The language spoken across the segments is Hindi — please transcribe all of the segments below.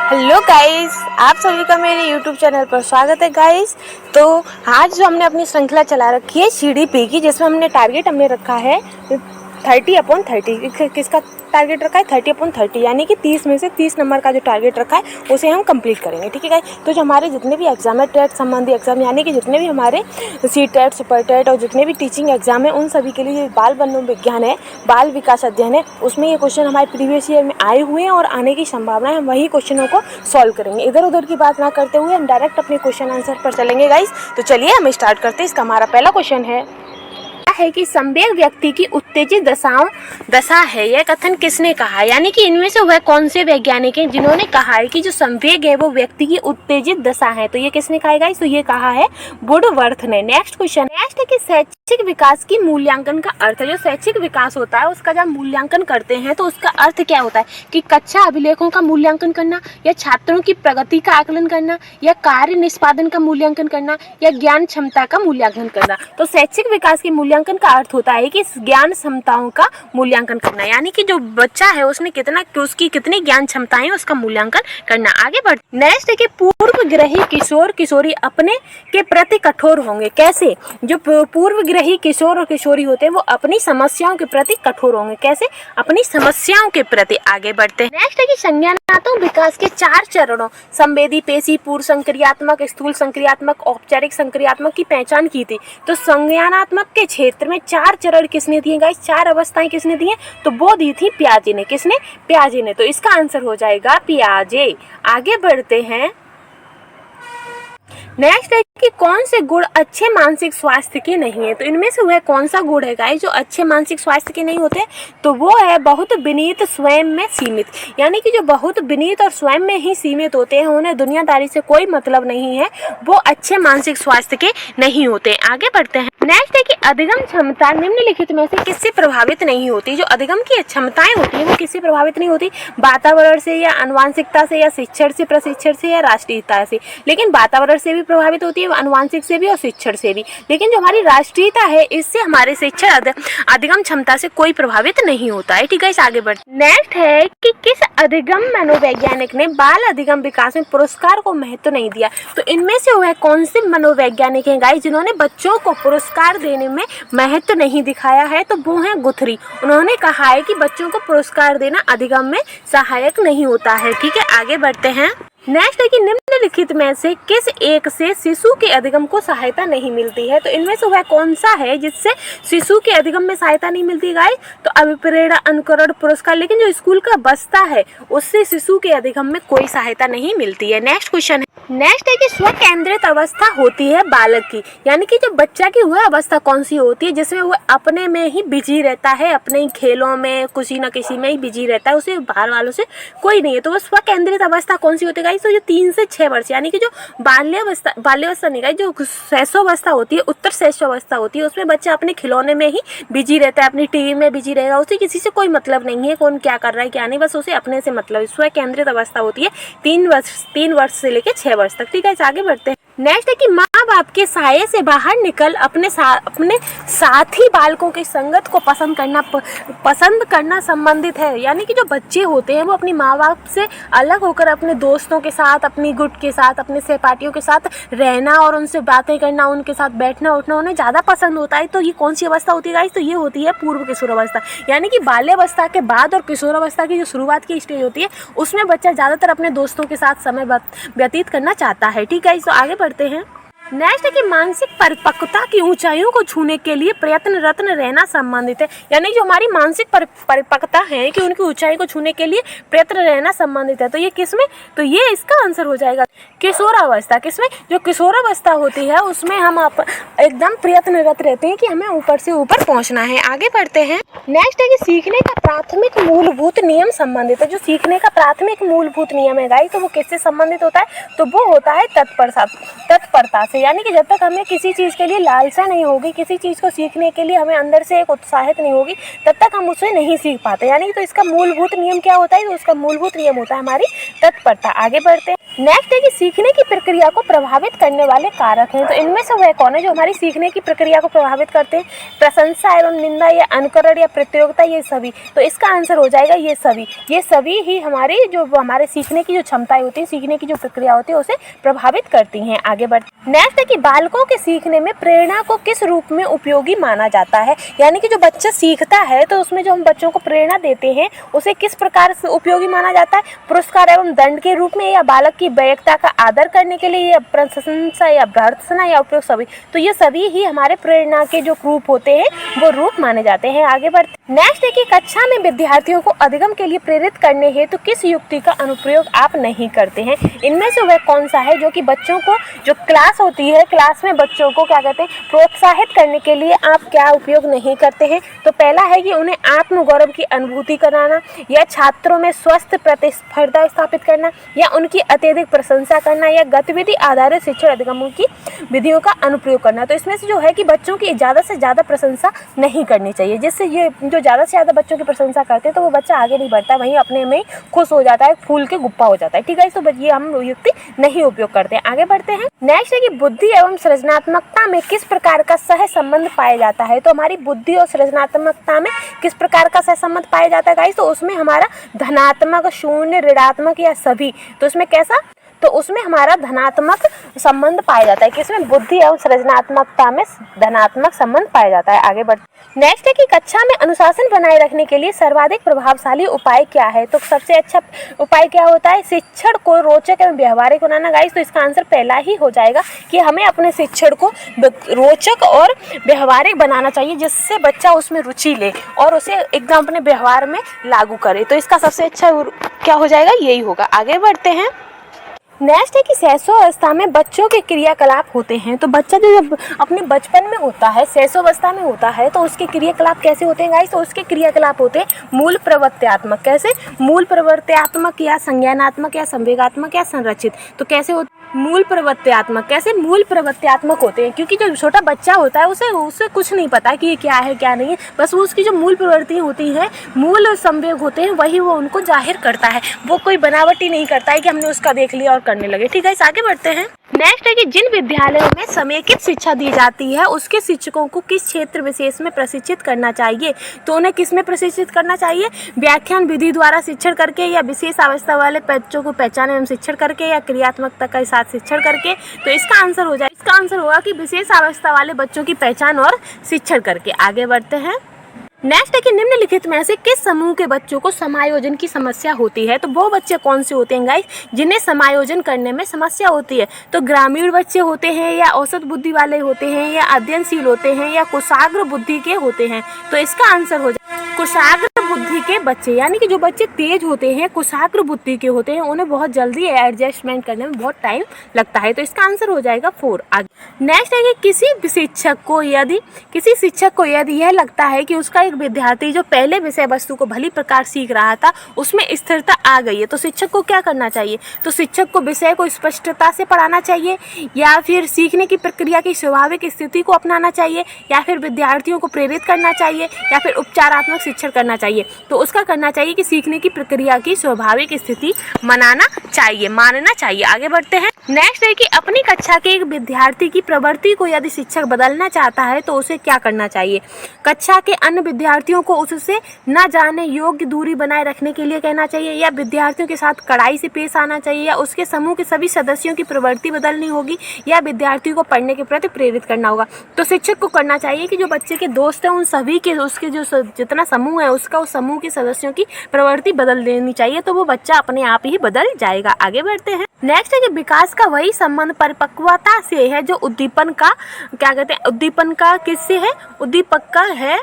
हेलो गाइस, आप सभी का मेरे यूट्यूब चैनल पर स्वागत है गाइस। तो आज जो हमने अपनी श्रृंखला चला रखी है CDP की, जिसमें हमने टारगेट रखा है 30/30। किसका टारगेट रखा है? 30/30, यानी कि 30 में से 30 नंबर का जो टारगेट रखा है उसे हम कंप्लीट करेंगे। ठीक है गाइस। तो जो हमारे जितने भी एग्जाम है, टेट संबंधी एग्जाम, यानी कि जितने भी हमारे CTET, सुपर टेट और जितने भी टीचिंग एग्जाम है, उन सभी के लिए बाल मनोविज्ञान है, बाल विकास अध्ययन है, उसमें ये क्वेश्चन हमारे प्रीवियस ईयर में आए हुए हैं और आने की संभावना है। हम वही क्वेश्चनों को सॉल्व करेंगे। इधर उधर की बात ना करते हुए हम डायरेक्ट अपने क्वेश्चन आंसर पर चलेंगे गाइस। तो चलिए हम स्टार्ट करते हैं। इसका हमारा पहला क्वेश्चन है कि संवेग व्यक्ति की उत्तेजित दशा है। यह कथन किसने कहा? यानी कि इनमें से वह कौन से वैज्ञानिक हैं जिन्होंने कहा है कि जो संवेग है वो व्यक्ति की उत्तेजित दशा है? तो ये किसने कहा है? तो ये कहा है वुडवर्थ ने। नेक्स्ट क्वेश्चन है कि शैक्षिक विकास की मूल्यांकन का अर्थ है। जो शैक्षिक विकास होता है उसका जब मूल्यांकन करते हैं तो उसका अर्थ क्या होता है? कि कक्षा अभिलेखों का मूल्यांकन करना, या छात्रों की प्रगति का आकलन करना, या कार्य निष्पादन का मूल्यांकन करना, या ज्ञान क्षमता का मूल्यांकन करना। तो शैक्षिक विकास की मूल्यांकन का अर्थ होता है कि ज्ञान क्षमताओं का मूल्यांकन करना, यानी कि जो बच्चा है उसने उसकी कितनी ज्ञान क्षमताएं उसका मूल्यांकन करना। आगे बढ़ नेक्स्ट है कि पूर्वग्रही किशोर किशोरी अपने के प्रति कठोर होंगे। कैसे? जो पूर्वग्रही किशोर और किशोरी होते हैं वो अपनी समस्याओं के प्रति कठोर होंगे। कैसे? अपनी समस्याओं के प्रति। आगे बढ़ते हैं। नेक्स्ट है कि संज्ञानात्मक विकास के 4 चरणों संवेदी, पेशी, पूर्व संक्रियात्मक, स्थूल संक्रियात्मक, औपचारिक संक्रियात्मक की पहचान की थी। तो संज्ञानात्मक के क्षेत्र में 4 चरण किसने दिए गाइस? 4 अवस्थाएं किसने दी हैं? तो वो दी थी पियाजे ने। किसने? पियाजे ने। तो इसका आंसर हो जाएगा पियाजे। आगे बढ़ते हैं। नेक्स्ट है कि कौन से गुण अच्छे मानसिक स्वास्थ्य के नहीं है? तो इनमें से वह कौन सा गुण है गाइस जो अच्छे मानसिक स्वास्थ्य के नहीं होते? तो वो है बहुत विनीत, स्वयं में सीमित। यानी कि जो बहुत विनीत और स्वयं में ही सीमित होते हैं, उन्हें दुनियादारी से कोई मतलब नहीं है, वो अच्छे मानसिक स्वास्थ्य के नहीं होते। आगे बढ़ते हैं। नेक्स्ट है कि अधिगम क्षमता निम्नलिखित में से किससे प्रभावित नहीं होती? जो अधिगम की क्षमताएं होती है वो किससे प्रभावित नहीं होती? वातावरण से, या आनुवांशिकता से, या शिक्षण से, प्रशिक्षण से, या राष्ट्रीयता से। लेकिन वातावरण से भी प्रभावित होती है, आनुवांशिक से भी और शिक्षण से भी। लेकिन जो हमारी राष्ट्रीयता है, इससे हमारे शिक्षण अधिगम क्षमता से कोई प्रभावित नहीं होता है। ठीक है, इस आगे बढ़ते। नेक्स्ट है कि किस अधिगम मनोवैज्ञानिक ने बाल अधिगम विकास में पुरस्कार को महत्व नहीं दिया? तो इनमें से वह कौन से मनोवैज्ञानिक हैं गाइस जिन्होंने बच्चों को पुरस्कार देने में महत्व नहीं दिखाया है? तो वो हैं गुथरी। उन्होंने कहा है कि बच्चों को पुरस्कार देना अधिगम में सहायक नहीं होता है। ठीक है, आगे बढ़ते हैं। नेक्स्ट है कि निम्नलिखित में से किस एक से शिशु के अधिगम को सहायता नहीं मिलती है? तो इनमें से वह कौन सा है जिससे शिशु के अधिगम में सहायता नहीं मिलती गाइस? तो अभिप्रेरणा, अनुकरण, पुरस्कार। लेकिन जो स्कूल का बस्ता है उससे शिशु के अधिगम में कोई सहायता नहीं मिलती है। नेक्स्ट क्वेश्चन है। नेक्स्ट है कि स्व केंद्रित अवस्था होती है बालक की, यानी कि जो बच्चा की वह अवस्था कौन सी होती है जिसमें वह अपने में ही बिजी रहता है, अपने ही खेलों में, किसी न किसी में ही बिजी रहता है, उसे बाहर वालों से कोई नहीं है। तो वह स्व केंद्रित अवस्था कौन सी होती है? तो जो 3 से 6 वर्ष, यानी कि जो बाल्यावस्था नहीं, जो शैशवावस्था होती है, उत्तर शैशवावस्था होती है, उसमें बच्चा अपने खिलौने में ही बिजी रहता है, अपनी टीवी में बिजी रहेगा, उसे किसी से कोई मतलब नहीं है कौन क्या कर रहा है क्या नहीं, बस उसे अपने से मतलब। स्व केंद्रित अवस्था होती है 3 वर्ष से लेकर 6 वर्ष तक। ठीक है, आगे बढ़ते हैं। नेक्स्ट है कि माँ बाप के साये से बाहर निकल अपने साथी बालकों की संगत को पसंद करना संबंधित है। यानी कि जो बच्चे होते हैं वो अपनी माँ बाप से अलग होकर अपने दोस्तों के साथ, अपनी गुट के साथ, अपने सहपाठियों के साथ रहना और उनसे बातें करना, उनके साथ बैठना उठना उन्हें ज़्यादा पसंद होता है। तो ये कौन सी अवस्था होती है गाइस? तो ये होती है पूर्व किशोरावस्था। यानी कि बाल्यावस्था के बाद और किशोरावस्था की जो शुरुआत की स्टेज होती है उसमें बच्चा ज़्यादातर अपने दोस्तों के साथ समय व्यतीत करना चाहता है। ठीक है, तो आगे बढ़ते हैं। नेक्स्ट है कि मानसिक परिपक्वता की ऊंचाइयों को छूने के लिए प्रयत्नरत रहना संबंधित है। यानी जो हमारी मानसिक परिपक्वता है कि उनकी ऊंचाई को छूने के लिए प्रयत्न रहना संबंधित है। तो ये किसमें? तो ये इसका आंसर हो जाएगा किशोरावस्था। किसमें? जो किशोरावस्था होती है उसमें हम एकदम प्रयत्नरत रहते हैं कि हमें ऊपर से ऊपर पहुंचना है। आगे बढ़ते हैं। नेक्स्ट है कि सीखने का प्राथमिक मूलभूत नियम संबंधित है। जो सीखने का प्राथमिक मूलभूत नियम है गाइस, तो वो किससे संबंधित होता है? तो वो होता है तत्परता से। यानी कि जब तक हमें किसी चीज़ के लिए लालसा नहीं होगी, किसी चीज़ को सीखने के लिए हमें अंदर से एक उत्साहित नहीं होगी, तब तक हम उसे नहीं सीख पाते। यानी कि तो इसका मूलभूत नियम क्या होता है? तो उसका मूलभूत नियम होता है हमारी तत्परता। आगे बढ़ते हैं। नेक्स्ट है कि सीखने की प्रक्रिया को प्रभावित करने वाले कारक हैं। तो इनमें से वह कौन है जो हमारी सीखने की प्रक्रिया को प्रभावित करते हैं? प्रशंसा एवं निंदा या अनुकरण या प्रतियोगिता, ये सभी। तो इसका आंसर हो जाएगा ये सभी ही हमारी जो हमारे सीखने की जो क्षमताएं होती है, सीखने की जो प्रक्रिया होती है, उसे प्रभावित करती हैं। आगे बढ़ते नेक्स्ट है कि बालकों के सीखने में प्रेरणा को किस रूप में उपयोगी माना जाता है? यानी कि जो बच्चा सीखता है तो उसमें जो हम बच्चों को प्रेरणा देते हैं उसे किस प्रकार से उपयोगी माना जाता है? पुरस्कार एवं दंड के रूप में, या बालक की वैयक्तिकता का आदर करने के लिए, या प्रशंसा या भर्त्सना, या उपयोग सभी। तो ये सभी ही हमारे प्रेरणा के जो रूप होते हैं वो रूप माने जाते हैं। आगे बढ़ते नेक्स्ट है कि कक्षा में विद्यार्थियों को अधिगम के लिए प्रेरित करने हेतु किस युक्ति का अनुप्रयोग आप नहीं करते हैं? इनमें से वह कौन सा है जो कि बच्चों को, जो क्लास होती है, क्लास में बच्चों को क्या कहते हैं, प्रोत्साहित करने के लिए आप क्या उपयोग नहीं करते हैं? तो पहला है कि उन्हें आत्मगौरव की अनुभूति कराना, या छात्रों में स्वस्थ प्रतिस्पर्धा स्थापित करना, या उनकी अत्यधिक प्रशंसा करना, या गतिविधि आधारित शिक्षण अधिगमों की विधियों का अनुप्रयोग करना। तो इसमें से जो है कि बच्चों की ज़्यादा से ज़्यादा प्रशंसा नहीं करनी चाहिए, जिससे ये जो ज़्यादा से ज़्यादा बच्चों की प्रशंसा करते हैं तो वो बच्चा आगे नहीं बढ़ता, वहीं अपने में खुश हो जाता है, फूल के गुप्पा हो जाता है। ठीक है, तो ये हम युक्ति नहीं उपयोग करते हैं। आगे बढ़ते हैं। नेक्स्ट है कि बुद्धि एवं सृजनात्मकता में किस प्रकार का सह संबंध पाया जाता है? तो हमारी बुद्धि और सृजनात्मकता में किस प्रकार का सह संबंध पाया जाता है गाइस? तो उसमें हमारा धनात्मक, शून्य, ऋणात्मक या सभी। तो उसमें कैसा? तो उसमें हमारा धनात्मक संबंध पाया जाता है। किसमें? बुद्धि एवं सृजनात्मकता में धनात्मक संबंध पाया जाता है। आगे बढ़ते नेक्स्ट है कि कक्षा में अनुशासन बनाए रखने के लिए सर्वाधिक प्रभावशाली उपाय क्या है? तो सबसे अच्छा उपाय क्या होता है? शिक्षण को रोचक एवं व्यवहारिक बनाना गाइस। तो इसका आंसर पहला ही हो जाएगा कि हमें अपने शिक्षण को रोचक और व्यवहारिक बनाना चाहिए, जिससे बच्चा उसमें रुचि ले और उसे एकदम अपने व्यवहार में लागू करे। तो इसका सबसे अच्छा क्या हो जाएगा? यही होगा। आगे बढ़ते हैं। नेक्स्ट है कि शैशवावस्था में बच्चों के क्रियाकलाप होते हैं। तो बच्चा जो जब अपने बचपन में होता है, शैशवावस्था में होता है, तो उसके क्रियाकलाप कैसे होते हैं गाइस? तो उसके क्रियाकलाप होते हैं मूल प्रवृत्त्यात्मक। कैसे? मूल प्रवृत्त्यात्मक, या संज्ञानात्मक, या संवेगात्मक, या संरचित। तो कैसे होते? मूल प्रवृत्त्यात्मक। कैसे? मूल प्रवृत्त्यात्मक होते हैं, क्योंकि जो छोटा बच्चा होता है उसे कुछ नहीं पता कि ये क्या है क्या नहीं है, बस वो उसकी जो मूल प्रवृत्ति होती है, मूल संवेग होते हैं, वही वो उनको जाहिर करता है। वो कोई बनावटी नहीं करता है कि हमने उसका देख लिया और करने लगे। ठीक है, इस आगे बढ़ते हैं। नेक्स्ट है कि जिन विद्यालयों में समेकित शिक्षा दी जाती है उसके शिक्षकों को किस क्षेत्र विशेष में प्रशिक्षित करना चाहिए? तो उन्हें किस में प्रशिक्षित करना चाहिए? व्याख्यान विधि द्वारा शिक्षण करके, या विशेष अवस्था वाले बच्चों को पहचाने एवं शिक्षण करके, या क्रियात्मकता के साथ शिक्षण करके। तो इसका आंसर होगा कि विशेष अवस्था वाले बच्चों की पहचान और शिक्षण करके। आगे बढ़ते हैं। नेक्स्ट है कि निम्नलिखित में से किस समूह के बच्चों को समायोजन की समस्या होती है? तो वो बच्चे कौन से होते हैं गाइस जिन्हें समायोजन करने में समस्या होती है? तो ग्रामीण बच्चे होते हैं, या औसत बुद्धि वाले होते हैं, या अध्ययनशील होते हैं, या कुशाग्र बुद्धि के होते हैं? तो इसका आंसर हो जाए कुशाग्र बुद्धि के बच्चे। यानी कि जो बच्चे तेज होते हैं, कुशाग्र बुद्धि के होते हैं, उन्हें बहुत जल्दी एडजस्टमेंट करने में बहुत टाइम लगता है। तो इसका आंसर हो जाएगा 4। आगे नेक्स्ट है कि किसी शिक्षक को यदि यह लगता है कि उसका एक विद्यार्थी जो पहले विषय वस्तु को भली प्रकार सीख रहा था उसमें स्थिरता आ गई है, तो शिक्षक को क्या करना चाहिए? तो शिक्षक को विषय को स्पष्टता से पढ़ाना चाहिए, या फिर सीखने की प्रक्रिया की स्वाभाविक स्थिति को अपनाना चाहिए, या फिर विद्यार्थियों को प्रेरित करना चाहिए, या फिर उपचारात्मक शिक्षण करना चाहिए? तो उसका करना चाहिए कि सीखने की प्रक्रिया की स्वाभाविक स्थिति मानना चाहिए। आगे बढ़ते हैं। नेक्स्ट है कि अपनी कक्षा के एक विद्यार्थी की प्रवृत्ति को यदि शिक्षक बदलना चाहता है तो उसे क्या करना चाहिए? कक्षा के अन्य विद्यार्थियों को उससे न जाने योग्य दूरी बनाए रखने के लिए कहना चाहिए, या विद्यार्थियों के साथ कड़ाई से पेश आना चाहिए, या उसके समूह के सभी सदस्यों की प्रवृत्ति बदलनी होगी, या विद्यार्थियों को पढ़ने के प्रति प्रेरित करना होगा? तो शिक्षक को करना चाहिए कि जो बच्चे के दोस्त हैं उन सभी के, उसके जो जितना समूह है उसका उस समूह के सदस्यों की प्रवृत्ति बदल देनी चाहिए, तो वो बच्चा अपने आप ही बदल जाएगा। आगे बढ़ते हैं। नेक्स्ट है कि विकास का वही संबंध परिपक्वता से है जो उद्दीपन का किससे है? उद्दीपक का है,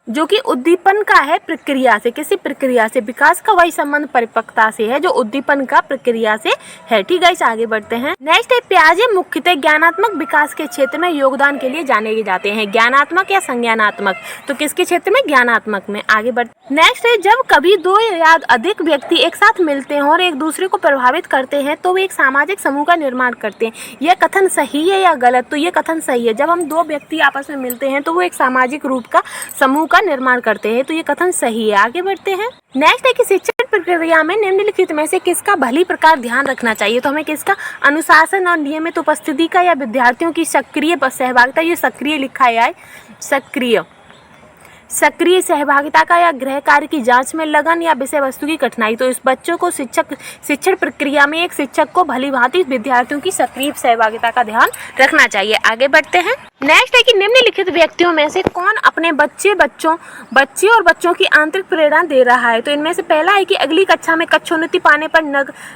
जो कि उद्दीपन का है प्रक्रिया से। किसी प्रक्रिया से। विकास का वही संबंध परिपक्वता से है जो उद्दीपन का प्रक्रिया से है। ठीक है, इस आगे बढ़ते हैं। नेक्स्ट है पियाजे मुख्यतः ज्ञानात्मक विकास के क्षेत्र में योगदान के लिए जाने जाते हैं, ज्ञानात्मक या संज्ञानात्मक? तो किसके क्षेत्र में? ज्ञानात्मक में। आगे बढ़ते। नेक्स्ट है जब कभी 2 या अधिक व्यक्ति एक साथ मिलते हैं और एक दूसरे को प्रभावित करते हैं तो वे एक सामाजिक समूह का निर्माण करते हैं। यह कथन सही है या गलत? तो ये कथन सही है। जब हम 2 व्यक्ति आपस में मिलते हैं तो वो एक सामाजिक रूप का समूह का का निर्माण करते हैं। तो ये कथन सही है। आगे बढ़ते हैं। नेक्स्ट है कि शिक्षण प्रक्रिया में निम्नलिखित में से किसका भली प्रकार ध्यान रखना चाहिए। तो हमें किसका, अनुशासन और नियमित उपस्थिति का या विद्यार्थियों की सक्रिय सहभागिता, ये सक्रिय लिखा है, सक्रिय सहभागिता का या गृह कार्य की जांच में लगन या विषय वस्तु की कठिनाई। तो इस बच्चों को शिक्षण प्रक्रिया में एक शिक्षक को भली भांति विद्यार्थियों की सक्रिय सहभागिता का ध्यान रखना चाहिए। आगे बढ़ते हैं। नेक्स्ट है कि निम्नलिखित व्यक्तियों में से कौन अपने बच्चे और बच्चों की आंतरिक प्रेरणा दे रहा है। तो इनमें से पहला है कि अगली कक्षा में कक्षोन्नति पाने पर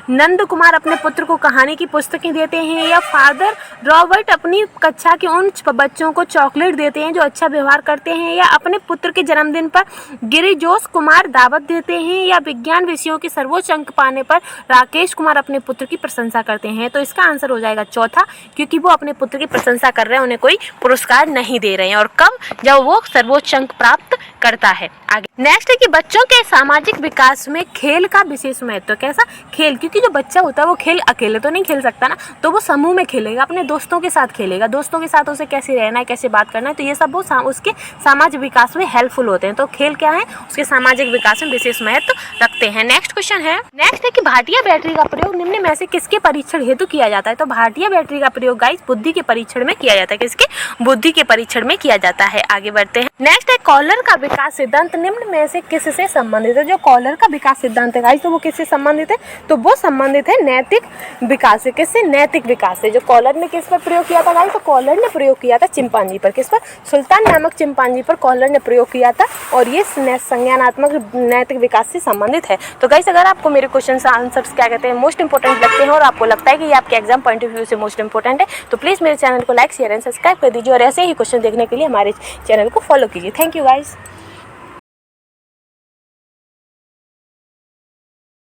नंद कुमार अपने पुत्र को कहानी की पुस्तकें देते हैं, या फादर रॉबर्ट अपनी कक्षा के उन बच्चों को चॉकलेट देते हैं जो अच्छा व्यवहार करते हैं, या अपने पुत्र के जन्मदिन पर गिरिजोश कुमार दावत देते हैं, या विज्ञान विषयों के सर्वोच्च अंक पाने पर राकेश कुमार अपने पुत्र की प्रशंसा करते हैं। तो इसका आंसर हो जाएगा चौथा, क्योंकि वो अपने पुत्र की प्रशंसा कर रहे हैं, उन्हें कोई पुरस्कार नहीं दे रहे हैं। और कब, जब वो सर्वोच्च अंक प्राप्त करता है। आगे नेक्स्ट है कि बच्चों के सामाजिक विकास में खेल का विशेष महत्व। कैसा, खेल, क्योंकि जो बच्चा होता है वो खेल अकेले तो नहीं खेल सकता ना, तो वो समूह में खेलेगा, अपने दोस्तों के साथ खेलेगा, दोस्तों के साथ उसे कैसे रहना है, कैसे बात करना है, तो ये सब वो उसके सामाजिक विकास में हेल्पफुल होते हैं। तो खेल क्या है, उसके सामाजिक विकास में विशेष महत्व रखते हैं। नेक्स्ट क्वेश्चन है, नेक्स्ट है कि भाटिया बैटरी का प्रयोग निम्न में से किसके परीक्षण हेतु किया जाता है। तो भाटिया बैटरी का प्रयोग गाइस बुद्धि के परीक्षण में किया जाता है। किसके, बुद्धि के परीक्षण में किया जाता है। आगे बढ़ते हैं। नेक्स्ट है कॉलर का विकास सिद्धांत निम्न में से किससे संबंधित है। जो कॉलर का विकास सिद्धांत है गाइस, तो वो किससे संबंधित है, तो वो संबंधित है नैतिक विकास से। किससे, नैतिक विकास से। जो कॉलर ने किस पर प्रयोग किया था गाइस, तो कॉलर ने प्रयोग किया था चिंपांजी पर। किस पर, सुल्तान नामक चिंपांजी पर कॉलर ने प्रयोग किया था, और ये संज्ञानात्मक नैतिक विकास से संबंधित है। तो गाइस अगर आपको मेरे क्वेश्चन आंसर्स क्या कहते हैं मोस्ट इंपोर्टेंट लगते हैं, और आपको लगता है कि ये आपके एग्जाम पॉइंट ऑफ व्यू से मोस्ट इंपोर्टेंट है, तो प्लीज़ मेरे चैनल को लाइक, शेयर एंड सब्सक्राइब कर दीजिए, और ऐसे ही क्वेश्चन देखने के लिए हमारे चैनल को फॉलो कीजिए। Thank you guys.